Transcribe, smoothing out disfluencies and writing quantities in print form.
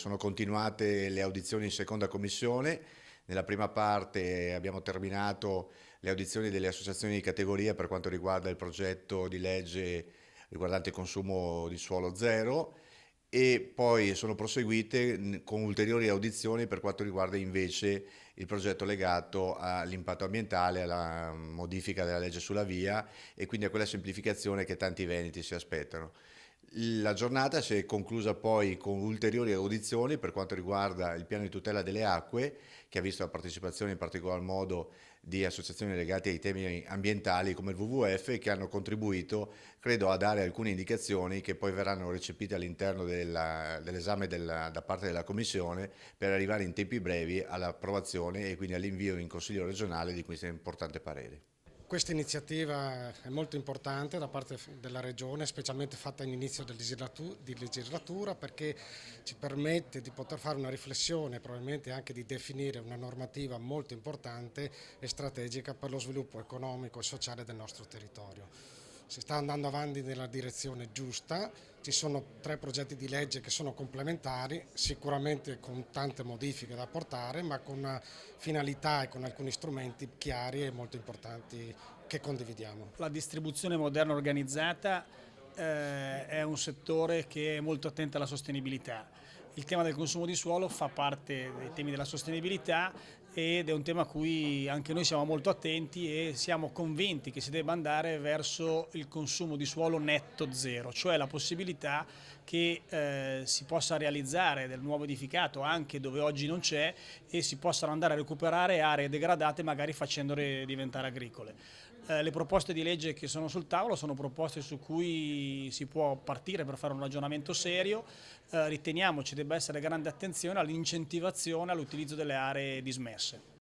Sono continuate le audizioni in seconda commissione. Nella prima parte abbiamo terminato le audizioni delle associazioni di categoria per quanto riguarda il progetto di legge riguardante il consumo di suolo zero e poi sono proseguite con ulteriori audizioni per quanto riguarda invece il progetto legato all'impatto ambientale, alla modifica della legge sulla via e quindi a quella semplificazione che tanti veneti si aspettano. La giornata si è conclusa poi con ulteriori audizioni per quanto riguarda il piano di tutela delle acque, che ha visto la partecipazione in particolar modo di associazioni legate ai temi ambientali come il WWF, che hanno contribuito, credo, a dare alcune indicazioni che poi verranno recepite all'interno dell'esame da parte della Commissione per arrivare in tempi brevi all'approvazione e quindi all'invio in Consiglio regionale di questo importante parere. Questa iniziativa è molto importante da parte della Regione, specialmente fatta in inizio di legislatura, perché ci permette di poter fare una riflessione, probabilmente anche di definire una normativa molto importante e strategica per lo sviluppo economico e sociale del nostro territorio. Si sta andando avanti nella direzione giusta, ci sono 3 progetti di legge che sono complementari, sicuramente con tante modifiche da apportare, ma con una finalità e con alcuni strumenti chiari e molto importanti che condividiamo. La distribuzione moderna organizzata è un settore che è molto attento alla sostenibilità. Il tema del consumo di suolo fa parte dei temi della sostenibilità ed è un tema a cui anche noi siamo molto attenti e siamo convinti che si debba andare verso il consumo di suolo netto zero, cioè la possibilità che si possa realizzare del nuovo edificato anche dove oggi non c'è e si possano andare a recuperare aree degradate magari facendole diventare agricole. Le proposte di legge che sono sul tavolo sono proposte su cui si può partire per fare un ragionamento serio. Riteniamo ci debba essere grande attenzione all'incentivazione all'utilizzo delle aree dismesse.